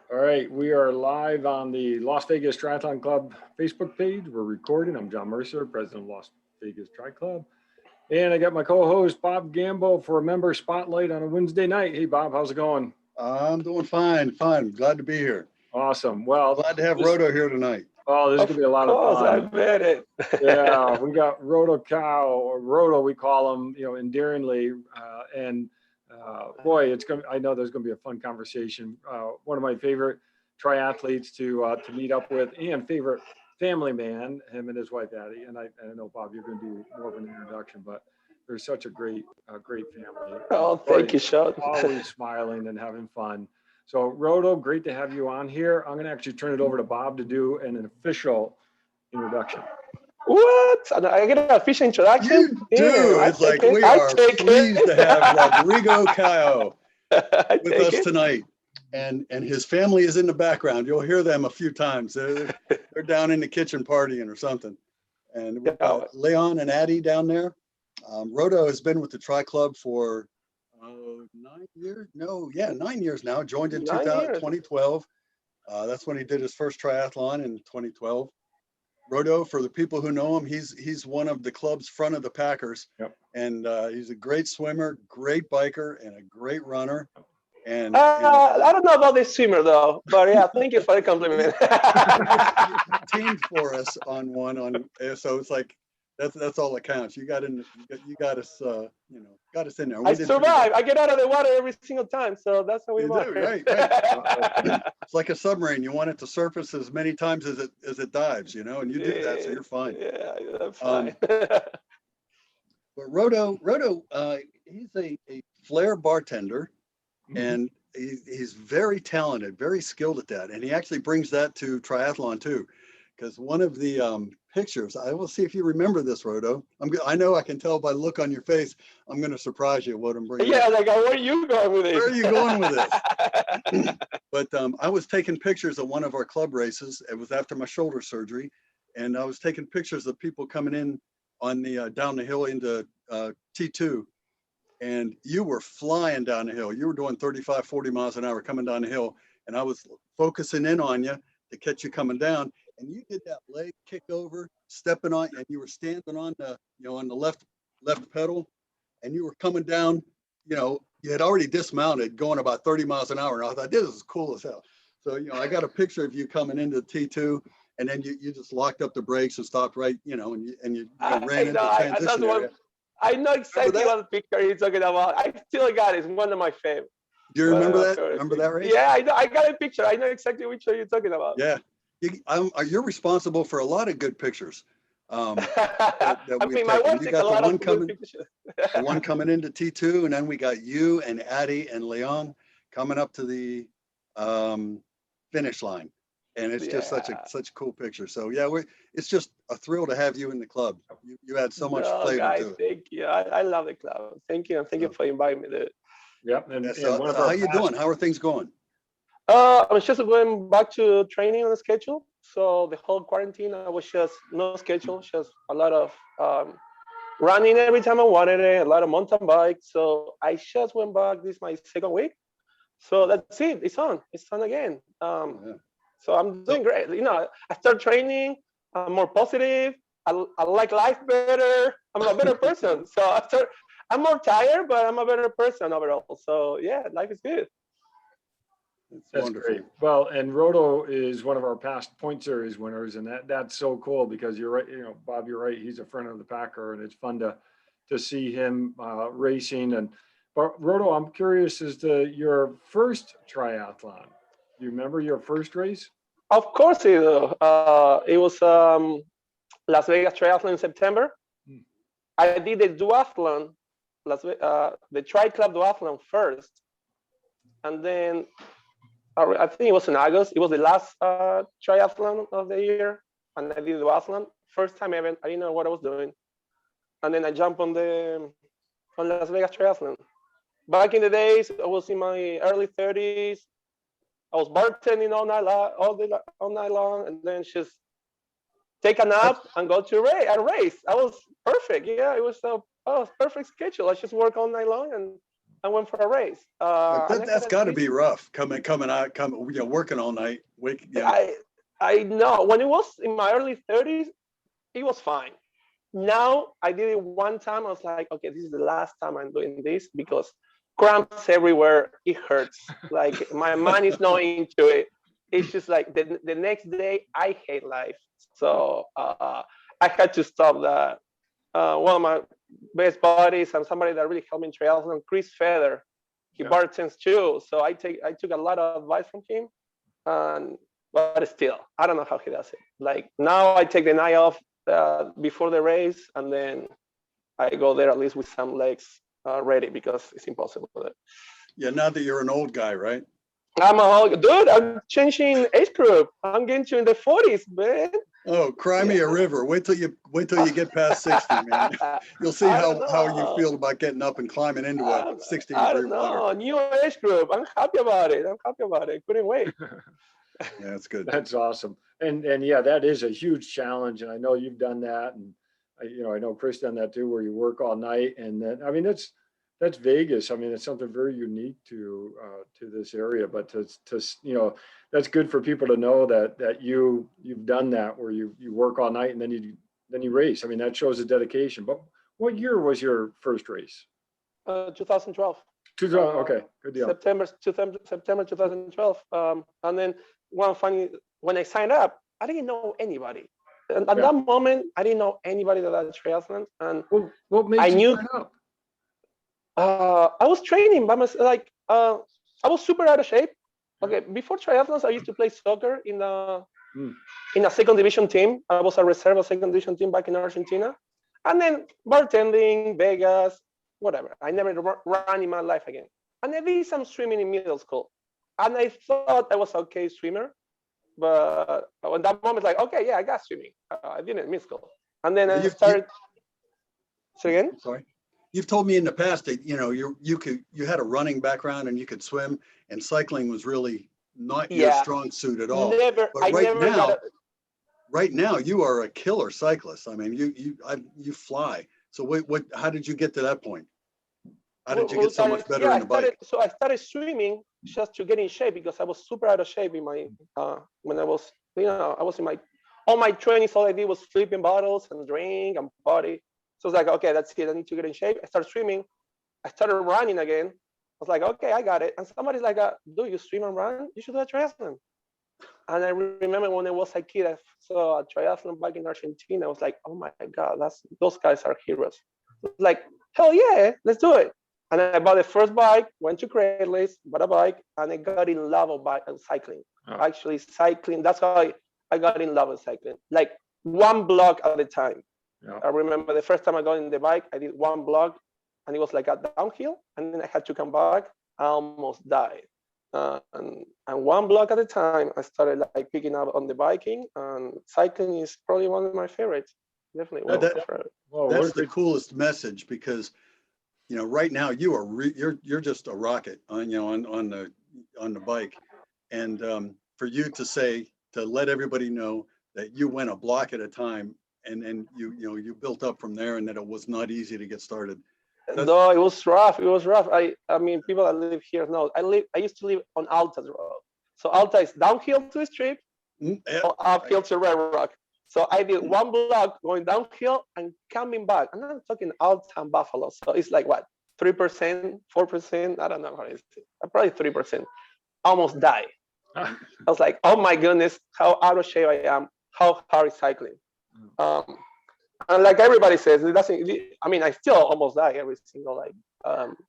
All right, we are live on the Las Vegas Triathlon Club Facebook page. We're recording. I'm John Mercer, president of Las Vegas Tri Club. And I got my co-host, Bob Gambo, for a member spotlight on a Wednesday night. Hey, Bob, how's it going? I'm doing fine. Glad to be here. Awesome. Well, Glad to have Rodo here tonight. Oh, this is going to be a lot of fun. I bet it. Yeah, we got Rodo Cow, or Rodo, we call him, endearingly. Boy, it's going. I know there's going to be a fun conversation. One of my favorite triathletes to meet up with, and favorite family man, him and his wife Addie. And I know, Bob, you're going to do more of an introduction, but they're such a great family. Oh, thank you, Sean. Always smiling and having fun. So, Rodo, great to have you on here. I'm going to actually turn it over to Bob to do an official introduction. What? I get an official introduction? You do. It's like we are pleased to have Rodrigo Cayo with us tonight. And his family is in the background. You'll hear them a few times. They're down in the kitchen partying or something. And we've got Leon and Addie down there. Rodo has been with the Tri Club for 9 years. 9 years now. Joined in 2012. That's when he did his first triathlon in 2012. Rodo, for the people who know him, he's one of the club's front of the packers. Yep. And he's a great swimmer, great biker, and a great runner. And I don't know about this swimmer though, but yeah, thank you for the compliment. teamed for us on so it's like that's all that counts. You got us in there. I survived. I get out of the water every single time, so that's how we work. Right. It's like a submarine. You want it to surface as many times as it dives, and you do that, so you're fine. Yeah, I'm fine. But Rodo, he's a flair bartender, and he's very talented, very skilled at that, and he actually brings that to triathlon too, because one of the pictures, I will see if you remember this, Rodo. I know I can tell by the look on your face. I'm going to surprise you what I'm bringing. Yeah, like where are you going with this? Where are you going with this? But I was taking pictures of one of our club races. It was after my shoulder surgery, and I was taking pictures of people coming in on the down the hill into T2, and you were flying down the hill. You were doing 35, 40 miles an hour coming down the hill, and I was focusing in on you to catch you coming down. And you did that leg kick over, stepping on, and you were standing on the, on the left pedal, and you were coming down. You had already dismounted, going about 30 miles an hour. And I thought, this is cool as hell. So, I got a picture of you coming into T2, and then you just locked up the brakes and stopped right, and you ran into the transition area. I know exactly what picture you're talking about. I still got it. It's one of my favorites. Do you remember that? Remember that race? Yeah, I got a picture. I know exactly which one you're talking about. Yeah. You're responsible for a lot of good pictures. My wife takes a lot of good pictures. The one coming into T2, and then we got you and Addie and Leon coming up to the finish line, and it's just such a cool picture. So it's just a thrill to have you in the club. You add so much flavor to it. Thank you. I love the club. Thank you, and thank you for inviting me there. Yep. How you doing? How are things going? I'm just going back to training on the schedule. So the whole quarantine, I was just no schedule, just a lot of running every time I wanted it, a lot of mountain bikes. So I just went back. This is my second week. So that's it. It's on again. So I'm doing great. I start training. I'm more positive. I like life better. I'm a better person. So I'm more tired, but I'm a better person overall. So yeah, life is good. That's wonderful. Great. Well, and Rodo is one of our past point series winners, and that's so cool because you're right. Bob, you're right. He's a friend of the packer, and it's fun to see him racing. But Rodo, I'm curious as to your first triathlon. Do you remember your first race? Of course, I do. It was Las Vegas Triathlon in September. I did the duathlon, the Tri Club duathlon first, and then I think it was in August. It was the last triathlon of the year, and I did the duathlon. First time ever. I didn't know what I was doing, and then I jumped on Las Vegas Triathlon. Back in the days, I was in my early 30s. I was bartending all night long, and then just take a nap and go to a race. I was perfect. Yeah, it was a perfect schedule. I just work all night long and and went for a race. That's got to be rough. Coming out, working all night. I know. When it was in my early 30s, it was fine. Now I did it one time. I was like, okay, this is the last time I'm doing this because cramps everywhere. It hurts. Like my mind is not into it. It's just like the next day I hate life. So I had to stop that. One of my best buddies and somebody that really helped me in triathlon, Chris Feather, he bartends too. So I took a lot of advice from him, but still, I don't know how he does it. Like now I take the night off before the race, and then I go there at least with some legs ready because it's impossible. Yeah, now that you're an old guy, right? I'm changing age group. I'm getting to in the 40s, man. Oh, cry me a river. Wait till you get past 60, man. You'll see how you feel about getting up and climbing into a 60 degree water. New age group. I'm happy about it. Couldn't wait. Yeah, that's good. That's awesome. And yeah, that is a huge challenge. And I know you've done that. And I know Chris done that too, where you work all night. And then, I mean, that's Vegas. I mean, it's something very unique to this area, but to that's good for people to know that you've done that, where you work all night and then you race. I mean, that shows a dedication. But what year was your first race? 2012. Okay, good deal. September 2012. And then when I signed up, I didn't know anybody. And at that moment, I didn't know anybody that had triathlon. And what made you sign up? I was training by myself. Like I was super out of shape. Okay, before triathlons, I used to play soccer in a second division team. I was a reserve of second division team back in Argentina, and then bartending, Vegas, whatever. I never ran in my life again. And I did some swimming in middle school, and I thought I was okay swimmer, but at that moment, like, okay, yeah, I got swimming. I didn't miss school, and then I started. Say again? Sorry. You've told me in the past that you had a running background and you could swim, and cycling was really not your strong suit at all. Right now you are a killer cyclist. I mean, you fly. So how did you get to that point? How did you get so much better in the bike? So I started swimming just to get in shape because I was super out of shape in my when I was I was in all my 20s. All I did was flipping bottles and drink and party. So I was like, okay, that's it. I need to get in shape. I started swimming. I started running again. I was like, okay, I got it. And somebody's like, do you swim and run? You should do a triathlon. And I remember when I was a kid, I saw a triathlon back in Argentina. I was like, oh my God, those guys are heroes. Like, hell yeah, let's do it. And I bought the first bike, went to Craigslist, bought a bike, and I got in love with cycling. Oh. Actually, cycling, that's how I got in love with cycling. Like one block at a time. Yeah. I remember the first time I got in the bike, I did one block, and it was like a downhill, and then I had to come back. I almost died. And one block at a time, I started like picking up on the biking, and cycling is probably one of my favorites. Definitely one of my favorites. That's the coolest message, because right now you're just a rocket on the bike, and for you to let everybody know that you went a block at a time. And you built up from there, and that it was not easy to get started. No, it was rough. I mean, people that live here know. I used to live on Alta's road. So Alta is downhill to the strip, or uphill to Red Rock. So I did one block going downhill and coming back. And I'm talking Alta and Buffalo. So it's like what, 3%, 4%? I don't know how it is. Probably 3%. Almost died. I was like, oh my goodness, how out of shape I am. How hard is cycling? And like everybody says, it doesn't. I mean, I still almost die every single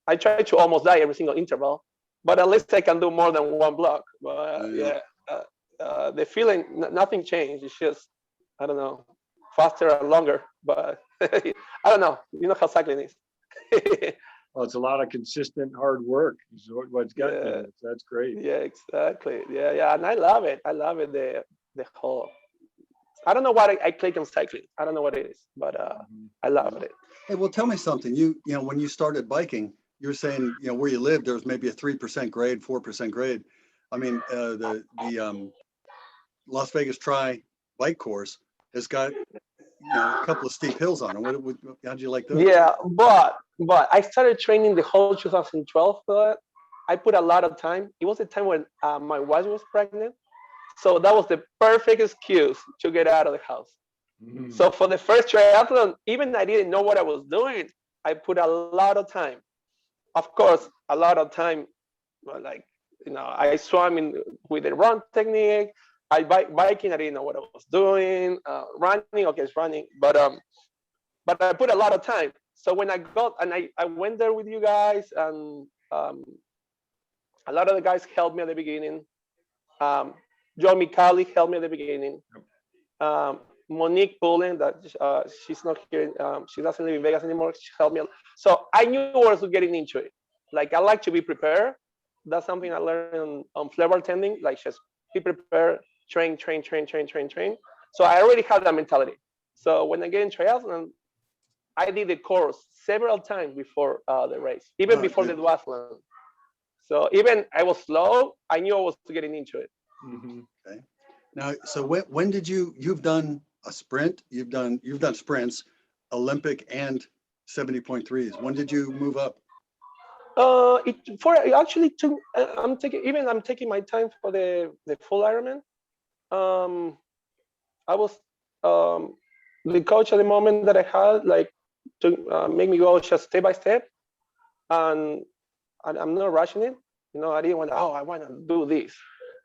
I try to almost die every single interval, but at least I can do more than one block. But the feeling, nothing changed. It's just, I don't know, faster and longer. But I don't know. You know how cycling is. Well, it's a lot of consistent hard work. Is what's got there. That's great. Yeah, exactly. Yeah, and I love it. The whole. I don't know why I click on cycling. I don't know what it is, but I love it. Hey, well, tell me something. You when you started biking, you were saying, where you lived, there was maybe a 3% grade, 4% grade. I mean, the Las Vegas Tri bike course has got a couple of steep hills on them. How'd you like those? Yeah, but I started training the whole 2012 for that. I put a lot of time. It was the time when my wife was pregnant. So that was the perfect excuse to get out of the house. Mhm. So for the first triathlon, even I didn't know what I was doing. I put a lot of time. Of course, a lot of time, like, I swam with the run technique. Biking, I didn't know what I was doing. Running, okay, it's running. But I put a lot of time. So when I got, and I went there with you guys, and a lot of the guys helped me at the beginning. Joe Micali helped me at the beginning. Monique Pullen, that she's not here. She doesn't live in Vegas anymore. She helped me. So I knew I was getting into it. Like, I like to be prepared. That's something I learned on flare bartending. Like, just be prepared, train. So I already had that mentality. So when I get in triathlon, I did the course several times before the race, even before the duathlon. So even I was slow, I knew I was getting into it. Mhm. Okay. Now, so when did you've done a sprint? You've done sprints, Olympic and 70.3s. When did you move up? It actually took. I'm taking my time for the full Ironman. I was the coach at the moment that I had, like, to make me go just step by step, and I'm not rushing it. I didn't want. I want to do this.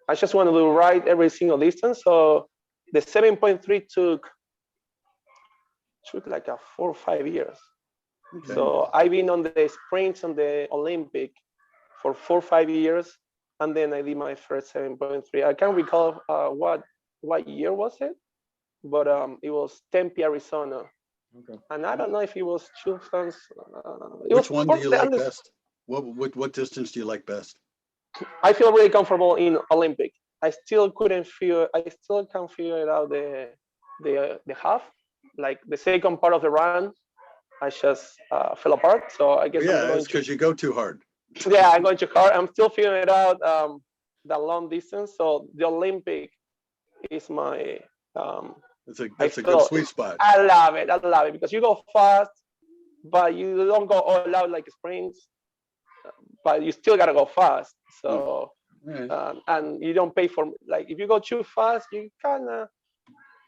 I just want to do right every single distance. So the 7.3 took like 4 or 5 years. Okay. So I've been on the sprints on the Olympic for 4 or 5 years, and then I did my first 7.3. I can't recall what year was it, but it was Tempe, Arizona, Okay. and I don't know if it was 2000. Which one do you like best? What distance do you like best? I feel really comfortable in Olympic. I still can't figure it out the half, like the second part of the run. I just fell apart. So I guess I'm going it's because you go too hard. Yeah, I'm going too hard. I'm still figuring it out, the long distance. So the Olympic is my. That's a good sweet spot. I love it because you go fast, but you don't go all out like sprints. But you still gotta go fast. So and you don't pay for, like, if you go too fast, you can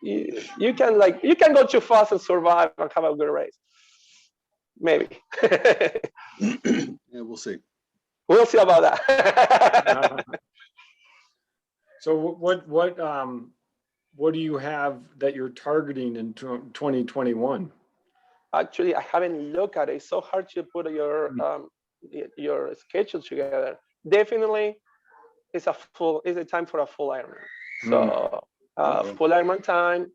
you can go too fast and survive and have a good race. Maybe. Yeah, we'll see. We'll see about that. So what do you have that you're targeting in 2021? Actually, I haven't looked at it. It's so hard to put your schedule together. Definitely, it's a time for a full Ironman. So full Ironman time,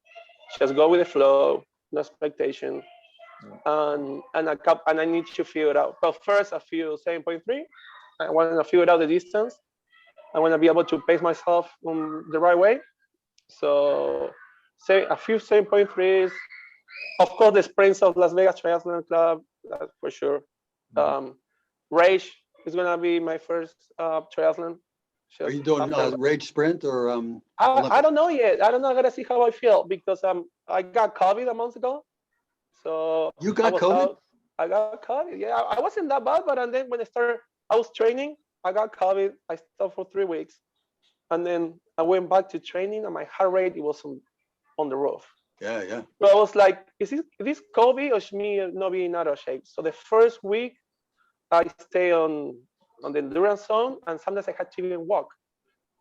just go with the flow, no expectation, and I need to figure it out. But first, a few 7.3. I want to figure out the distance. I want to be able to pace myself the right way. So, say a few 7.3s. Of course, the sprints of Las Vegas Triathlon Club, that's for sure. Rage is gonna be my first triathlon. Are you doing Rage Sprint or I don't know yet. I don't know. I gotta see how I feel because I got COVID a month ago. So you got COVID? I got COVID. Yeah, I wasn't that bad, but then when I was training. I got COVID. I stopped for 3 weeks, and then I went back to training, and my heart rate was on the roof. Yeah. So I was like, is this COVID or me not being out of shape? So the first week, I stay on the endurance zone, and sometimes I had to even walk.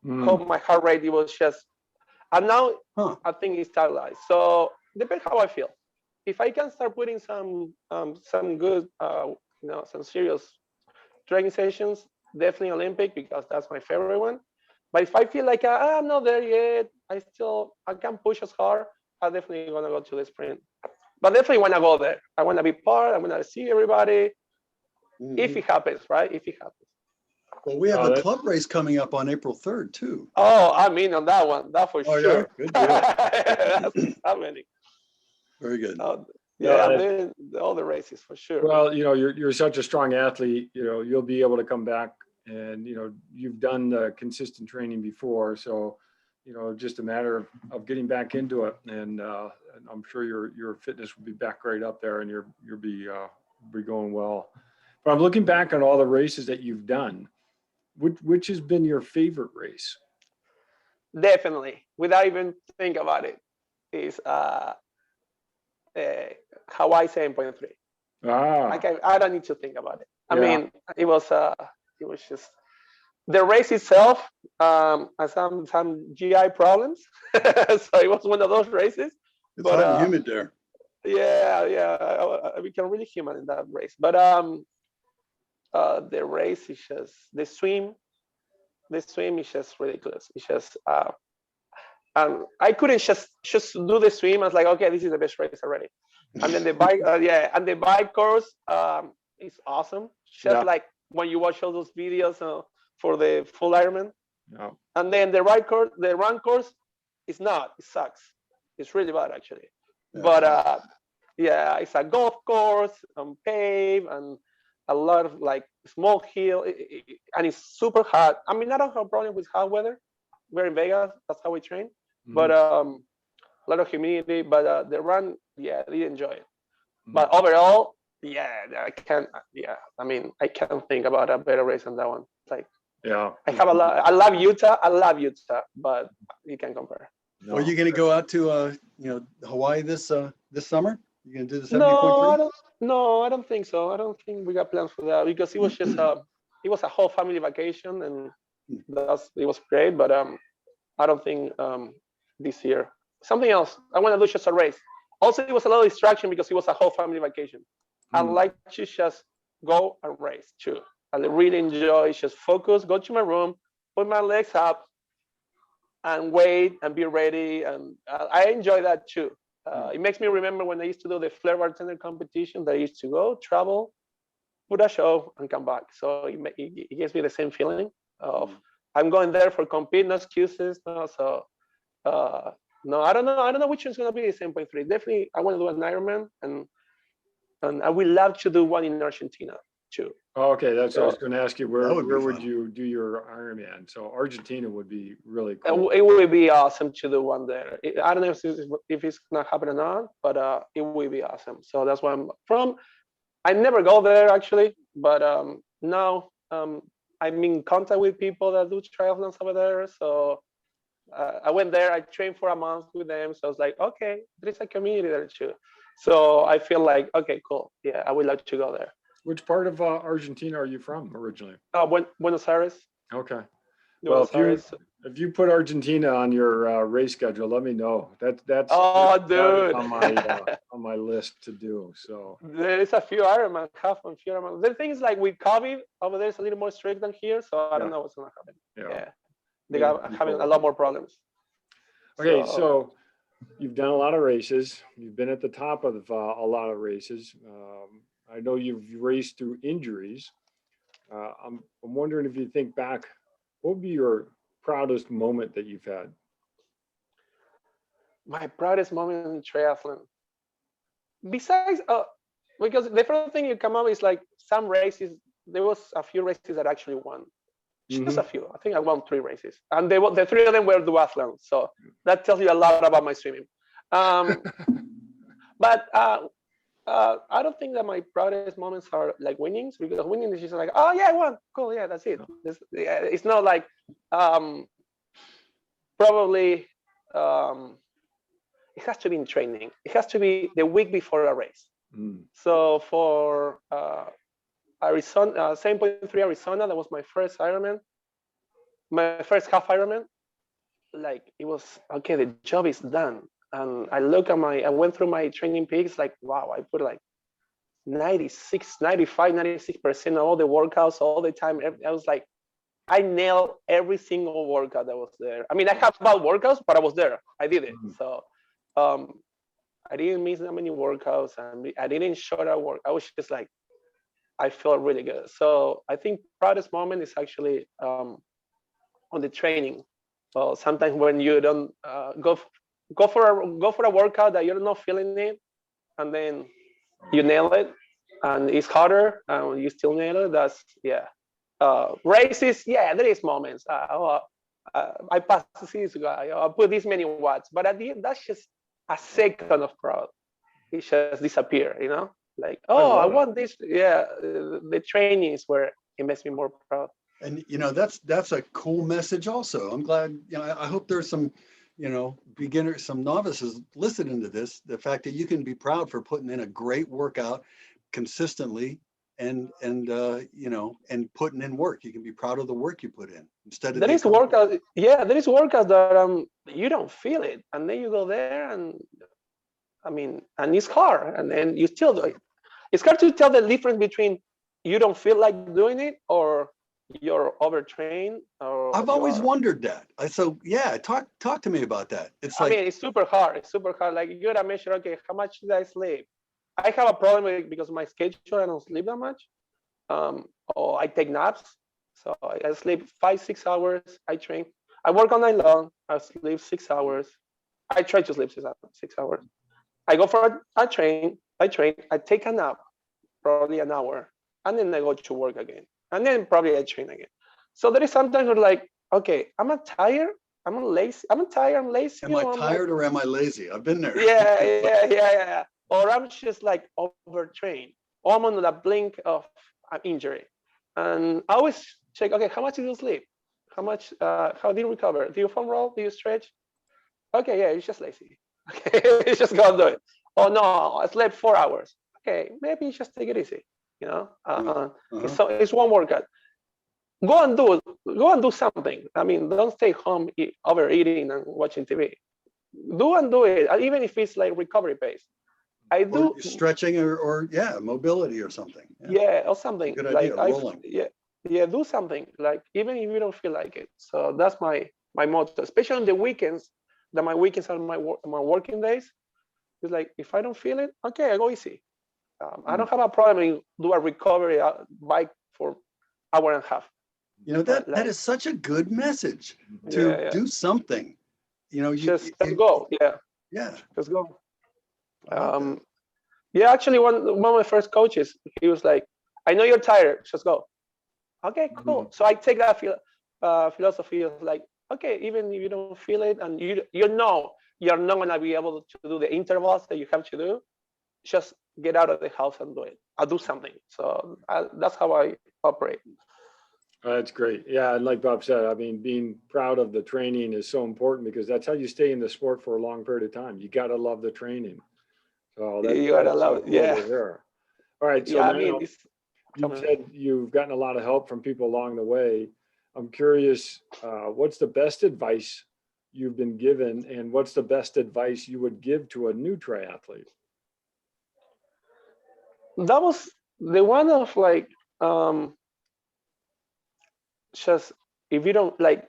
My heart rate, it was just, and now I think it's stabilized. So depends how I feel. If I can start putting some good, some serious training sessions, definitely Olympic because that's my favorite one. But if I feel like I'm not there yet, I can't push as hard, I'm definitely gonna go to the sprint. But definitely want to go there. I want to be part. I want to see everybody. If it happens, right? If it happens. Well, we have a club race coming up on April 3rd too. Oh, I'm in on that one. That for sure. Yeah? Good deal. That's happening. Very good. All the races for sure. Well, you're such a strong athlete. You'll be able to come back, and you've done the consistent training before, so just a matter of getting back into it. And I'm sure your fitness will be back right up there, and you'll be going well. But I'm looking back on all the races that you've done. Which has been your favorite race? Definitely, without even think about it, is Hawaii 7.3. I don't need to think about it. I mean, it was just the race itself. Some GI problems, so it was one of those races. It's hot and humid there. Yeah, I became really human in that race. But the race is just the swim. The swim is just ridiculous. It's just I couldn't just do the swim. I was like, okay, this is the best race already. And then the bike, and the bike course is awesome. Just like when you watch all those videos for the full Ironman. Yeah. And then the run course is not. It sucks. It's really bad actually. Yeah, but it's a golf course and pave and a lot of like small hill, and it's super hot. I mean, I don't have a problem with hot weather. We're in Vegas. That's how we train. Mm-hmm. But a lot of humidity. But the run, I did enjoy it. Mm-hmm. But overall, I can't. I mean, I can't think about a better race than that one. Like, I have a lot. I love Utah, but you can't compare. No. Are you going to go out to Hawaii this summer? You going to do the 70.3? No, I don't think so. I don't think we got plans for that because it was just it was a whole family vacation, and it was great. But I don't think this year. Something else. I want to do just a race. Also, it was a little distraction because it was a whole family vacation. I like to just go and race too. I really enjoy just focus, go to my room, put my legs up, and wait and be ready. And I enjoy that too. It makes me remember when I used to do the Flair bartender competition that I used to go, travel, put a show, and come back. So it gives me the same feeling of I'm going there for compete, no excuses. No, so no, I don't know. I don't know which one's going to be the 7.3. Definitely, I want to do an Ironman, and I would love to do one in Argentina too. Oh, okay, that's what I was going to ask you. Where would you do your Ironman? So Argentina would be really cool. It would be awesome to do one there. I don't know if it's going to happen or not, but it would be awesome. So that's where I'm from. I never go there actually, but now I'm in contact with people that do triathlons over there. So I went there. I trained for a month with them. So I was like, okay, there's a community there too. So I feel like, okay, cool. Yeah, I would like to go there. Which part of Argentina are you from originally? Buenos Aires. Okay. Well, if you put Argentina on your race schedule, let me know. That's dude, on my list to do. So there is a few Ironman, The thing is, like with COVID over there, it's a little more strict than here, so I don't know what's gonna happen. Yeah, they are having a lot more problems. Okay, so you've done a lot of races. You've been at the top of a lot of races. I know you've raced through injuries. I'm wondering if you think back, what would be your proudest moment that you've had? My proudest moment in triathlon. Besides, because the first thing you come up is like some races. There was a few races that I actually won. Just a few. I think I won 3 races, and the 3 of them were duathlons. So that tells you a lot about my swimming. But I don't think that my proudest moments are like winnings, because winning is just like, oh yeah, I won, cool, yeah, that's it. It's not like probably it has to be in training. It has to be the week before a race. So for Arizona, 7.3 Arizona, that was my first Ironman, my first half Ironman. Like it was okay, the job is done. And I went through my training peaks, like, wow, I put like 96% of all the workouts all the time. I was like, I nailed every single workout that was there. I mean, I have bad workouts, but I was there. I did it. So I didn't miss that many workouts, and I didn't short out work. I was just like, I felt really good. So I think proudest moment is actually on the training. Well, sometimes when you don't go for a workout that you're not feeling it, and then you nail it, and it's harder, and you still nail it. That's races. Yeah, there is moments. I passed this guy, I put this many watts, but at the end, that's just a second of proud. It just disappear, you know? Like, oh, I want this. Yeah, the training is where it makes me more proud. And you know, that's a cool message also. I'm glad, you know, I hope there's some, you know, beginners, some novices listening to this, the fact that you can be proud for putting in a great workout consistently and you know, and putting in work. You can be proud of the work you put in instead of there is workout. Yeah, there is workout that you don't feel it, and then you go there, and I mean, and it's hard, and then you still do it. It's hard to tell the difference between you don't feel like doing it or you're overtrained. Or I've always wondered that. So yeah, talk to me about that. It's like, I mean, it's super hard. It's super hard. Like you gotta measure, okay, how much did I sleep? I have a problem with it because my schedule, I don't sleep that much. Or I take naps. So I sleep 5-6 hours. I train. I work all night long. I sleep 6 hours. I try to sleep 6 hours. I go for a train. I take a nap, probably an hour, and then I go to work again. And then probably I train again. So there is sometimes we're like, okay, am I tired? I'm lazy. I'm tired. I'm lazy. am I tired or am I lazy? I've been there. Yeah. Or I'm just like overtrained. Or I'm on the blink of an injury. And I always check, okay, how much did you sleep? How much, how did you recover? Do you foam roll? Do you stretch? Okay, yeah, you're just lazy. Okay, you just go do it. Oh no, I slept 4 hours. Okay, maybe just take it easy. You know, so it's one workout. Go and do something. I mean, don't stay home overeating and watching TV. Do it, even if it's like recovery based. I do or stretching or yeah, mobility or something. Yeah, or something. Good like idea. Rolling. Yeah, do something. Like even if you don't feel like it. So that's my motto, especially on the weekends. That my weekends are my working days. It's like if I don't feel it, okay, I go easy. I don't have a problem do a recovery bike for hour and a half. You know, that is such a good message to do something. You know, just go. Yeah. Just go. Yeah, actually one of my first coaches, he was like, I know you're tired, just go. Okay, cool. So I take that philosophy of like, okay, even if you don't feel it and you know you're not gonna be able to do the intervals that you have to do, just get out of the house and do it. I'll do something. So that's how I operate. That's great. Yeah, and like Bob said, I mean, being proud of the training is so important because that's how you stay in the sport for a long period of time. You got to love the training. So you gotta love it. Yeah. All right. So yeah, now, you said you've gotten a lot of help from people along the way. I'm curious, what's the best advice you've been given, and what's the best advice you would give to a new triathlete? That was the one of like, just if you don't like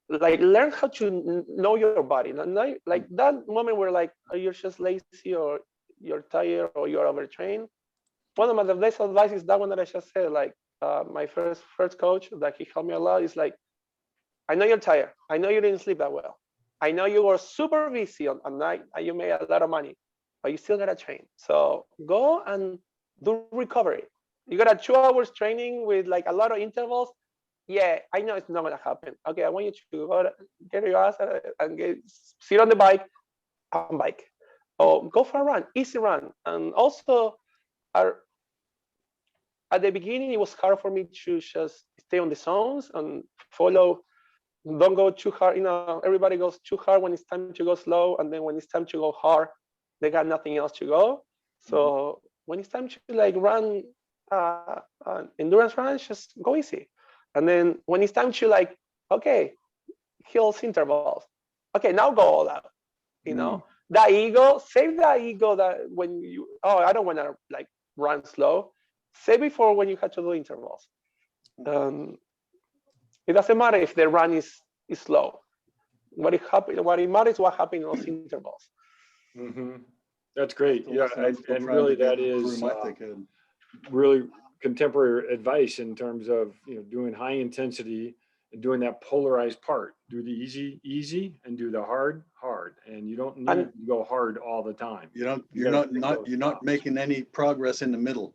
learn how to know your body. Like that moment where like you're just lazy or you're tired or you're overtrained. One of my best advice is that one that I just said. Like my first coach that he helped me a lot is like, I know you're tired. I know you didn't sleep that well. I know you were super busy on night and you made a lot of money, but you still gotta train. So go and do recovery. You got a 2 hours training with like a lot of intervals. Yeah, I know it's not gonna happen. Okay, I want you to go get your ass and sit on the bike and bike. Or go for a run, easy run. And also at the beginning, it was hard for me to just stay on the zones and follow. Don't go too hard. You know, everybody goes too hard when it's time to go slow, and then when it's time to go hard, they got nothing else to go. So when it's time to like run endurance runs, just go easy. And then when it's time to like, okay, hills intervals. Okay, now go all out. You know, that ego, save that ego that when you, I don't want to like run slow. Save it for when you have to do intervals. It doesn't matter if the run is slow. What it matters what happens in those intervals. That's great. Yeah, and really that is really contemporary advice in terms of doing high intensity and doing that polarized part. Do the easy and do the hard, and you don't need to go hard all the time. You're not making any progress in the middle.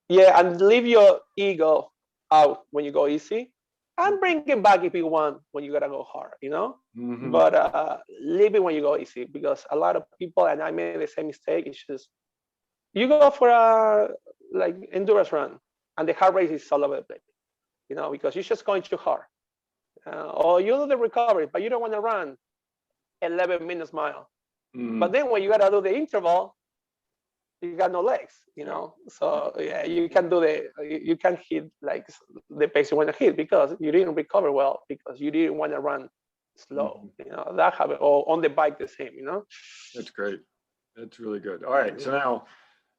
Yeah, and leave your ego out when you go easy. and bring it back if you want when you gotta go hard, you know. Mhm. But leave it when you go easy, because a lot of people, and I made the same mistake. It's just you go for a like endurance run, and the heart rate is all over the place, you know, because you're just going too hard. Or you do the recovery, but you don't want to run 11 minutes mile. Mhm. But then when you gotta do the interval, you got no legs, you know. So yeah, you can do you can hit like the pace you want to hit because you didn't recover well, because you didn't want to run slow. You know, that happened. Or on the bike the same, you know. That's great. That's really good. All right. So now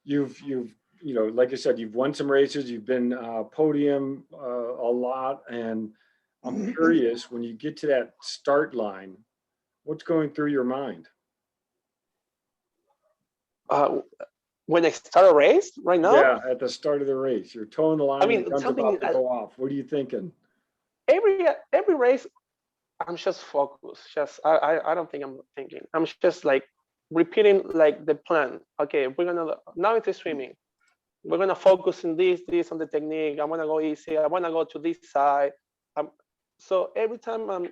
you've you know, like I said, you've won some races, you've been podium a lot, and I'm curious, when you get to that start line, what's going through your mind? When I start a race right now, Yeah, at the start of the race, you're towing the line, I mean, the gun's something about to go off. What are you thinking? every race, I'm just focused. Just I don't think I'm thinking. I'm just like repeating like the plan. Okay, we're gonna now it's swimming. We're gonna focus on this on the technique. I wanna go easy. I wanna go to this side. So every time I'm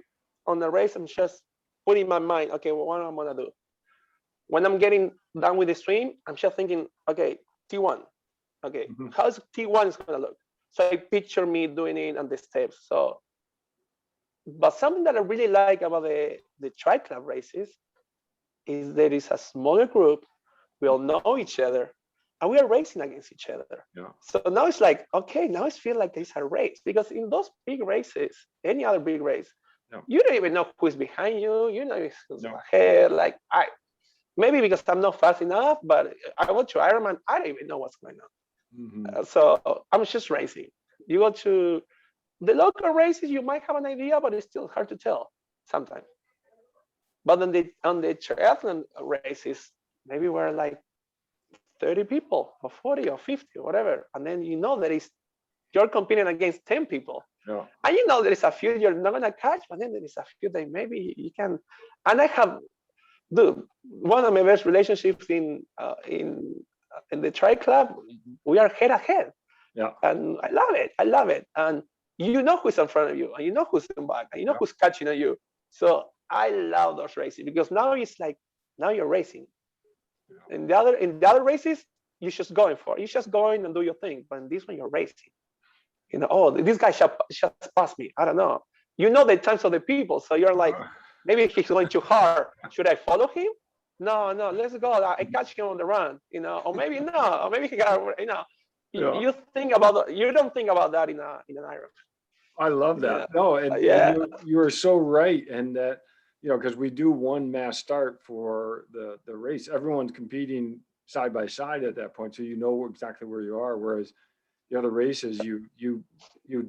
on the race, I'm just putting in my mind, okay, what am I gonna do? When I'm getting done with the swim, I'm just thinking, okay, T1. Okay, how's T1 is gonna look? So I picture me doing it on the steps. So, but something that I really like about the tri club races is there is a smaller group. We all know each other, and we are racing against each other. Yeah. So now it's like, okay, now it feels like there's a race, because in those big races, any other big race, you don't even know who's behind you. You know who's ahead. Like maybe because I'm not fast enough, but I go to Ironman, I don't even know what's going on. So I'm just racing. You go to the local races, you might have an idea, but it's still hard to tell sometimes. But on the triathlon races, maybe we're like 30 people or 40 or 50 or whatever. And then you know you're competing against 10 people. Yeah. And you know there is a few you're not gonna catch, but then there is a few that maybe you can. And I have one of my best relationships in the tri club. We are head ahead. Yeah. And I love it. I love it. And you know who's in front of you, and you know who's in back, and you know who's catching on you. So I love those races, because now it's like now you're racing. In the other races, you're just going and do your thing. But in this one, you're racing. You know, oh, this guy just passed me. I don't know. You know the times of the people, so you're like, maybe he's going too hard. Should I follow him? No, let's go. I catch him on the run. You know, or maybe no, or maybe he got. You know, you think about you don't think about that in an Iron. I love that. No, and you are so right, and that, you know, because we do one mass start for the race. Everyone's competing side by side at that point, so you know exactly where you are. Whereas the other races, you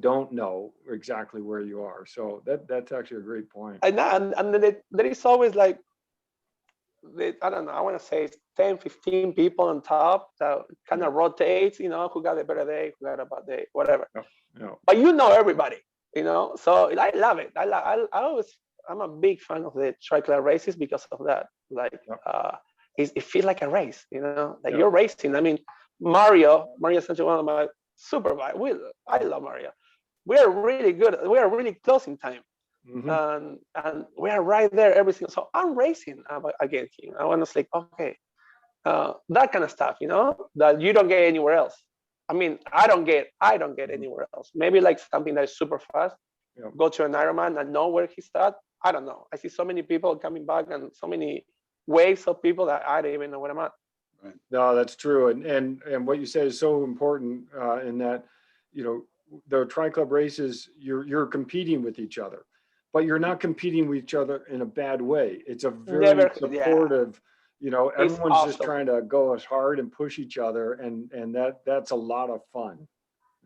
don't know exactly where you are. So that's actually a great point. And there is always like, I don't know, I want to say 10, 15 people on top that kind of rotates, you know, who got a better day, who got a bad day, whatever. But you know everybody, you know, so I love it. I'm a big fan of the tri club races because of that. Like, it feels like a race, you know, like you're racing. I mean, Mario Sanchez, one of my super bike. I love Mario. We are really good. We are really close in time. And we are right there every single. So I'm racing against him. I want to say, okay, that kind of stuff, you know, that you don't get anywhere else. I mean, I don't get anywhere else. Maybe like something that is super fast. Go to an Ironman and know where he's at. I don't know. I see so many people coming back and so many waves of people that I don't even know where I'm at. Right. No, that's true. And what you said is so important in that, you know, the tri club races, you're competing with each other, but you're not competing with each other in a bad way. It's a very supportive, you know, everyone's just trying to go as hard and push each other. And that's a lot of fun.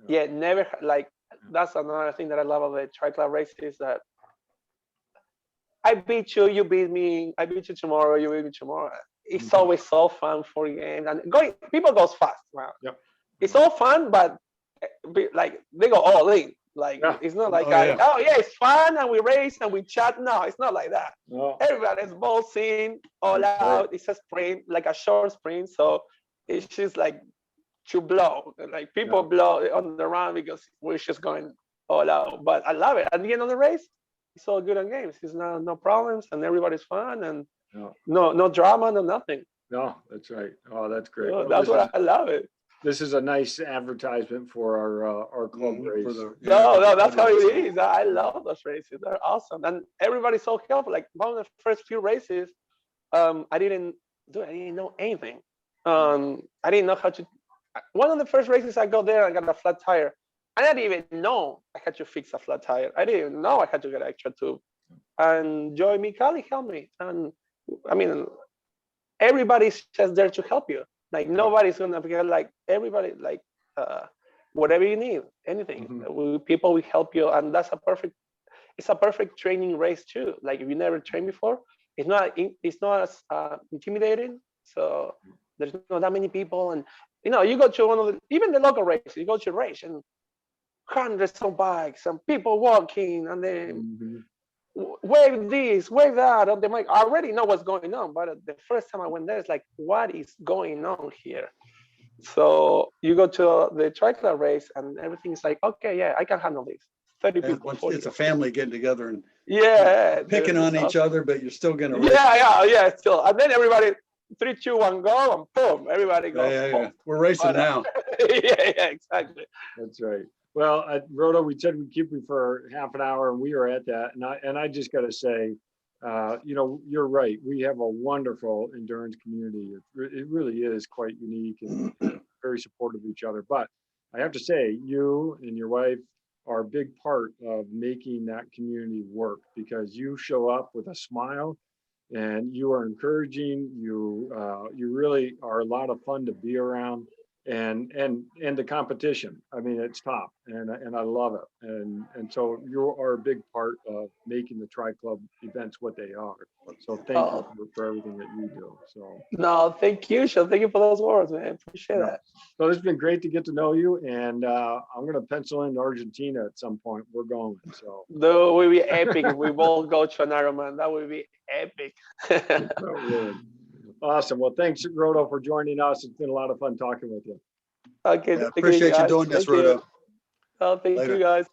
Yeah, never like, that's another thing that I love about the tri club races, that I beat you, you beat me, I beat you tomorrow, you beat me tomorrow. It's always so fun for games, and people goes fast. Wow. It's all fun, but like they go all in. Like it's not like it's fun and we race and we chat. No, it's not like that. Everybody's bossing all out. It's a sprint, like a short sprint. So it's just like to blow. Like people blow on the run because we're just going all out. But I love it. At the end of the race, it's all good on games. It's no problems, and everybody's fun, and no drama, no nothing. No, that's right. Oh, that's great. So that's what I love it. This is a nice advertisement for our club race. No, that's how it is. I love those races. They're awesome, and everybody's so helpful. Like one of the first few races, I didn't know anything. I didn't know how to. One of the first races I got there, I got a flat tire. I didn't even know I had to fix a flat tire. I didn't even know I had to get an extra tube. And Joy Mikali helped me. And I mean, everybody's just there to help you. Like nobody's gonna be like everybody, like whatever you need, anything. People will help you, and it's a perfect training race too. Like if you never trained before, it's not as intimidating. So there's not that many people, and you go to even the local race, you go to a race and hundreds of bikes and people walking, and then wave this, wave that on the mic. I already know what's going on, but the first time I went there, it's like, what is going on here? So you go to the triathlon race and everything's like, okay, yeah, I can handle this. 30 people. It's a family getting together and picking on each other, but you're still gonna race. Yeah, still. And then everybody 3, 2, 1, go, and boom, everybody goes. Yeah. We're racing now. Yeah, exactly. That's right. Well, Rodo, we said we'd keep you for half an hour, and we are at that. And I just got to say, you're right. We have a wonderful endurance community. It really is quite unique and very supportive of each other. But I have to say, you and your wife are a big part of making that community work, because you show up with a smile and you are encouraging. You really are a lot of fun to be around. And the competition, I mean, it's top, and I love it, and so you are a big part of making the Tri Club events what they are. So thank you for everything that you do. So no, thank you, Sean. Thank you for those words, man. Appreciate that. So it's been great to get to know you, and I'm gonna pencil in Argentina at some point. We're going. So that would be epic if we both go to an Ironman. That would be epic. Awesome. Well, thanks, Rodo, for joining us. It's been a lot of fun talking with you. Okay. Appreciate you doing this, Rodo. Thank you, guys.